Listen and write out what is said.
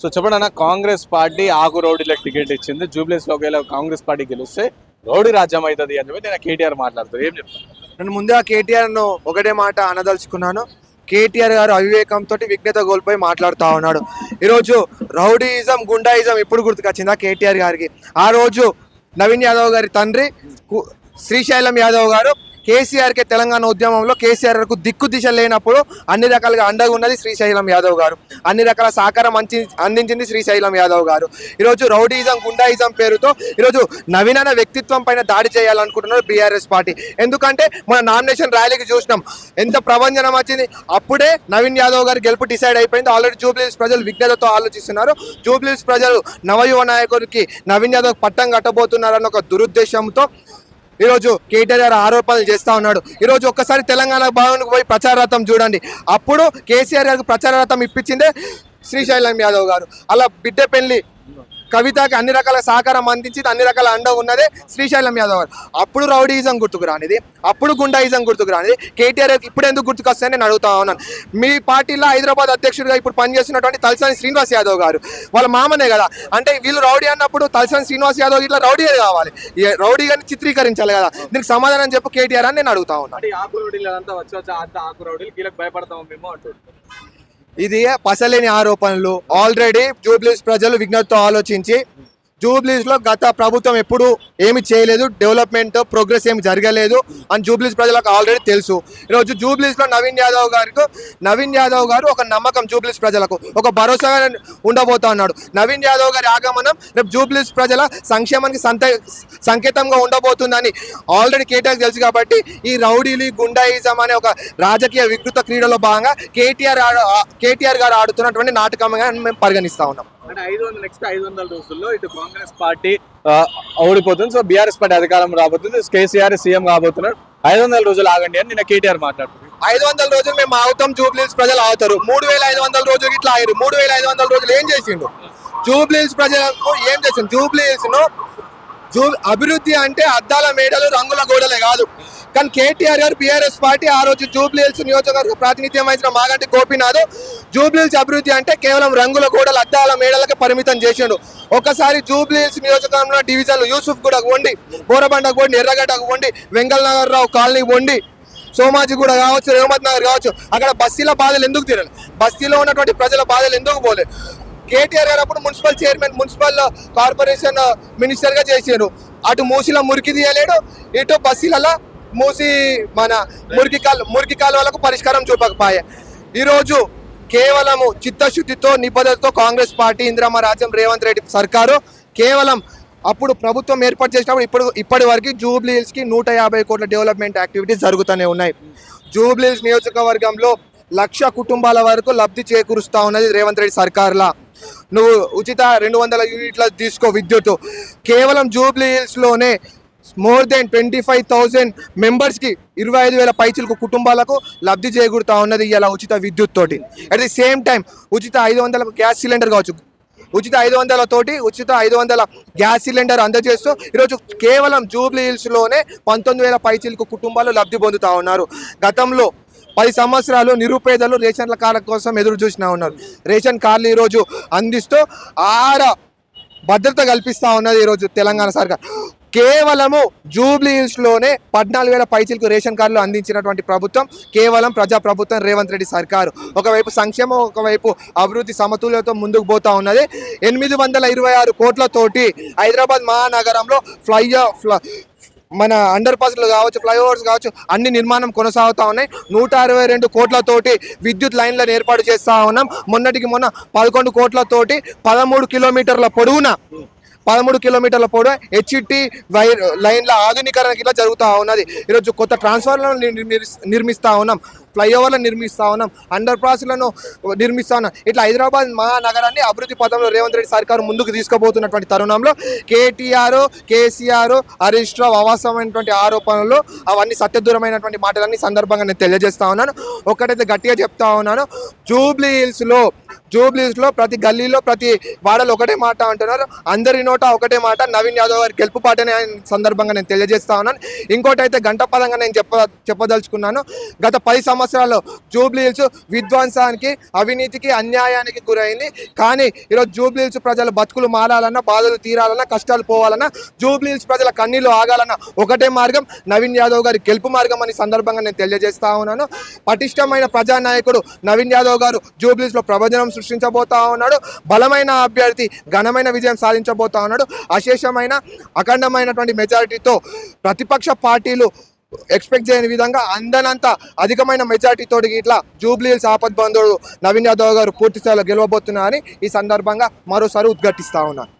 So చెప్పండి అన్న, Congress party ఆకు రౌడీలకు టికెట్ ఇచ్చింది. జూబ్లీస్ లో ఒకవేళ కాంగ్రెస్ పార్టీ గెలిస్తే రౌడీ రాజ్యం అవుతుంది అని చెప్పి నేను కేటీఆర్ మాట్లాడుతాను. ఏం చెప్తాను? నేను ముందుగా కేటీఆర్ ను ఒకటే మాట అనదలుచుకున్నాను. కేటీఆర్ గారు అవివేకంతో విఘ్నత కోల్పోయి మాట్లాడుతూ ఉన్నాడు. ఈరోజు రౌడీయిజం గుండాయిజం ఎప్పుడు గుర్తుకొచ్చిందా కేటీఆర్ గారికి? ఆ రోజు నవీన్ యాదవ్ గారి తండ్రి శ్రీశైలం యాదవ్ గారు కేసీఆర్కే తెలంగాణ ఉద్యమంలో కేసీఆర్కు దిక్కు దిశ లేనప్పుడు అన్ని రకాలుగా అండగా ఉన్నది శ్రీశైలం యాదవ్ గారు. అన్ని రకాల సహకారం అందించింది శ్రీశైలం యాదవ్ గారు. ఈరోజు రౌడీయిజం గుండాయిజం పేరుతో ఈరోజు నవీన వ్యక్తిత్వం పైన దాడి చేయాలనుకుంటున్నారు బీఆర్ఎస్ పార్టీ. ఎందుకంటే మన నామినేషన్ ర్యాలీకి చూసినాం ఎంత ప్రభంజనం వచ్చింది. అప్పుడే నవీన్ యాదవ్ గారి గెలుపు డిసైడ్ అయిపోయింది. ఆల్రెడీ జూబ్లీహిల్స్ ప్రజలు విఘ్నతతో ఆలోచిస్తున్నారు. జూబ్లీహిల్స్ ప్రజలు నవయువ నాయకుడికి నవీన్ యాదవ్ పట్టం కట్టబోతున్నారన్న ఒక దురుద్దేశంతో ఈరోజు కేటీఆర్ గారు ఆరోపణలు చేస్తూ ఉన్నాడు. ఈరోజు ఒక్కసారి తెలంగాణ భవన్కు పోయి ప్రచార రథం చూడండి. అప్పుడు కేసీఆర్ గారికి ప్రచార రథం ఇప్పించిందే శ్రీశైలం యాదవ్ గారు. అలా బిడ్డ పెళ్లి కవితకి అన్ని రకాల సహకారం అందించింది, అన్ని రకాల అండ ఉన్నదే శ్రీశైలం యాదవ్ గారు. అప్పుడు రౌడీయిజం గుర్తుకు రానిది, అప్పుడు గుండాయిజం గుర్తుకు రానిది కేటీఆర్ ఇప్పుడు ఎందుకు గుర్తుకొస్తాయని నేను అడుగుతా ఉన్నాను. మీ పార్టీలో హైదరాబాద్ అధ్యక్షుడిగా ఇప్పుడు పనిచేస్తున్నటువంటి తలసాని శ్రీనివాస్ యాదవ్ గారు వాళ్ళ మామనే కదా. అంటే వీళ్ళు రౌడీ అన్నప్పుడు తలసాని శ్రీనివాస్ యాదవ్ ఇట్లా రౌడీ కావాలి, రౌడీగాని చిత్రీకరించాలి కదా. దీనికి సమాధానం చెప్పు కేటీఆర్ అని నేను అడుగుతా ఉన్నాను. ఇది పసలేని ఆరోపణలు. ఆల్రెడీ జూబ్లీస్ ప్రజలు విఘ్నతతో ఆలోచించి జూబ్లీస్ లో గత ప్రభుత్వం ఎప్పుడు ఏమి చేయలేదు, డెవలప్మెంట్ ప్రోగ్రెస్ ఏమి జరగలేదు అని జూబ్లీస్ ప్రజలకు ఆల్రెడీ తెలుసు. ఈరోజు జూబ్లీస్ లో నవీన్ యాదవ్ గారు ఒక నమ్మకం జూబ్లీస్ ప్రజలకు, ఒక భరోసా ఉండబోతా ఉన్నాడు. నవీన్ యాదవ్ గారి ఆగమనం రేపు జూబ్లీస్ ప్రజల సంక్షేమానికి సంకేతంగా ఉండబోతుందని ఆల్రెడీ కేటీఆర్ తెలుసు. కాబట్టి ఈ రౌడీలు గుండాయిజం అనే ఒక రాజకీయ వికృత క్రీడలో భాగంగా కేటీఆర్ గారు ఆడుతున్నటువంటి నాటకంగా మేము పరిగణిస్తా ఉన్నాం. అంటే నెక్స్ట్ 500 రోజుల్లో ఇటు కాంగ్రెస్ పార్టీ ఓడిపోతుంది, సో బీఆర్ఎస్ పార్టీ అధికారం రాబోతుంది, కేసీఆర్ సీఎం కాబోతున్నారు. 500 రోజులు ఆగండి అని నిన్న కేటీఆర్ మాట్లాడుతుంది. 500 రోజులు మేము ఆగుతాం, జూబ్లీహిల్స్ ప్రజలు ఆగుతారు. 3500 రోజులు ఇట్లా ఆగారు. 3500 రోజులు ఏం చేసిండు? జూబ్లీహిల్స్ ప్రజలకు ఏం చేసిండు? జూబ్లీహిల్స్ ను అభివృద్ధి అంటే అద్దాల మేడలు రంగుల గోడలే కాదు. కానీ కేటీఆర్ గారు బీఆర్ఎస్ పార్టీ ఆ రోజు జూబ్లీహిల్స్ నియోజకవర్గ ప్రాతినిధ్యం వహించిన మాగంటి గోపీనాథ్ జూబ్లీహిల్స్ అభివృద్ధి అంటే కేవలం రంగుల గోడలు అద్దాల మేడలకు పరిమితం చేసిండు. ఒకసారి జూబ్లీహిల్స్ నియోజకవర్గంలో డివిజన్లు యూసుఫ్ గూడకు వండి, బోరబండకు వండి, ఎర్రగడ్డకు వండి, వెంగళ నగర్ రావు కాలనీ వండి, సోమాజిగూడ కావచ్చు, రేవమత్ నగర్ కావచ్చు, అక్కడ బస్తీల బాధలు ఎందుకు తీరాలి? బస్తీలో ఉన్నటువంటి ప్రజల బాధలు ఎందుకు పోలేదు? కేటీఆర్ గారు అప్పుడు municipal chairman, municipal corporation minister గా చేశారు. అటు మూసిలో మురికి తీయలేడు, ఇటు బస్తీలలో మూసి మన మురికి కాలువలకు పరిష్కారం చూపకపోయే. ఈరోజు కేవలము చిత్తశుద్ధితో నిబద్ధతతో కాంగ్రెస్ పార్టీ, ఇందిరమ్మ రాజ్యం, రేవంత్ రెడ్డి సర్కారు కేవలం అప్పుడు ప్రభుత్వం ఏర్పాటు చేసినప్పుడు ఇప్పటి వరకు జూబ్లీహిల్స్ కి 150 కోట్ల డెవలప్మెంట్ యాక్టివిటీస్ జరుగుతూనే ఉన్నాయి. జూబ్లీహిల్స్ నియోజకవర్గంలో 1,00,000 కుటుంబాల వరకు లబ్ధి చేకూరుస్తా ఉన్నది రేవంత్ రెడ్డి సర్కార్లా. నువ్వు ఉచిత 200 యూనిట్ల తీసుకో విద్యుత్. కేవలం జూబ్లీహిల్స్ లోనే మోర్ దెన్ 25,000 మెంబర్స్ కి 25,000 పైచిలకు కుటుంబాలకు లబ్ధి చేకూరుతా ఉన్నది ఇలా ఉచిత విద్యుత్ తోటి. అట్ ది సేమ్ టైం ఉచిత 500 గ్యాస్ సిలిండర్ కావచ్చు, ఉచిత 500 తోటి ఉచిత 500 గ్యాస్ సిలిండర్ అందజేస్తూ ఈరోజు కేవలం జూబ్లీహిల్స్ లోనే 19,000 పైచిలకు కుటుంబాలు లబ్ధి పొందుతా ఉన్నారు. గతంలో 10 సంవత్సరాలు నిరుపేదలు రేషన్ కార్డుల కోసం ఎదురు చూసినా ఉన్నారు. రేషన్ కార్డులు ఈరోజు అందిస్తూ భద్రత కల్పిస్తా ఉన్నది ఈరోజు తెలంగాణ సర్కార్. కేవలము జూబ్లీహిల్స్ లోనే 14,000 పైచిలకు రేషన్ కార్డులు అందించినటువంటి ప్రభుత్వం కేవలం ప్రజాప్రభుత్వం రేవంత్ రెడ్డి సర్కారు. ఒకవైపు సంక్షేమం, ఒకవైపు అభివృద్ధి సమతుల్యతో ముందుకు పోతా ఉన్నది. 826 కోట్లతోటి హైదరాబాద్ మహానగరంలో మన అండర్ పాస్లు కావచ్చు, ఫ్లైఓవర్స్ కావచ్చు, అన్ని నిర్మాణం కొనసాగుతూ ఉన్నాయి. 162 కోట్లతోటి విద్యుత్ లైన్లను ఏర్పాటు చేస్తూ ఉన్నాం. మొన్నటికి మొన్న 11 కోట్లతోటి 13 కిలోమీటర్ల పొడవున హెచ్టి లైన్ల ఆధునీకరణ ఇట్లా జరుగుతూ ఉన్నది. ఈరోజు కొత్త ట్రాన్స్ఫార్మర్లను నిర్మిస్తూ ఉన్నాం, ఫ్లైఓవర్లను నిర్మిస్తూ ఉన్నాం, అండర్ పాస్లను నిర్మిస్తూ ఉన్నాం. ఇట్లా హైదరాబాద్ మహానగరాన్ని అభివృద్ధి పథంలో రేవంత్ రెడ్డి సర్కారు ముందుకు తీసుకుపోతున్నటువంటి తరుణంలో కేసీఆర్, హరీష్ రావు అవాస్తవమైనటువంటి ఆరోపణలు, అవన్నీ సత్యదూరమైనటువంటి మాటలన్నీ సందర్భంగా నేను తెలియజేస్తా ఉన్నాను. ఒక్కటైతే గట్టిగా చెప్తా ఉన్నాను, జూబ్లీహిల్స్ లో జూబ్లీస్ లో ప్రతి గల్లీలో ప్రతి వాడలో ఒకటే మాట అంటున్నారు, అందరి నోట ఒకటే మాట, నవీన్ యాదవ్ గారి గెలుపు పాటనే సందర్భంగా నేను తెలియజేస్తా ఉన్నాను. ఇంకోటి అయితే గంట పదంగా నేను చెప్పదలుచుకున్నాను. గత 10 సంవత్సరాల్లో జూబ్లీహిల్స్ విధ్వంసానికి, అవినీతికి, అన్యాయానికి గురైంది. కానీ ఈరోజు జూబ్లీహిల్స్ ప్రజల బతుకులు మారాలన్నా, బాధలు తీరాలన్నా, కష్టాలు పోవాలన్నా, జూబ్లీహిల్స్ ప్రజల కన్నీళ్లు ఆగాలన్నా ఒకటే మార్గం నవీన్ యాదవ్ గారి గెలుపు మార్గం అని సందర్భంగా నేను తెలియజేస్తా ఉన్నాను. పటిష్టమైన ప్రజానాయకుడు నవీన్ యాదవ్ గారు జూబ్లీహిల్స్ లో ప్రభంజనం సృష్టించబోతా ఉన్నాడు. బలమైన అభ్యర్థి ఘనమైన విజయం సాధించబోతా ఉన్నాడు. అశేషమైన అఖండమైనటువంటి మెజారిటీతో ప్రతిపక్ష పార్టీలు ఎక్స్పెక్ట్ చేయని విధంగా అందనంత అధికమైన మెజార్టీతో ఇట్లా జూబ్లీహిల్స్ ఆపద్బంధుడు నవీన్ యాదవ్ గారు పూర్తి స్థాయిలో గెలవబోతున్నారని ఈ సందర్భంగా మరోసారి ఉద్ఘాటిస్తా ఉన్నాను.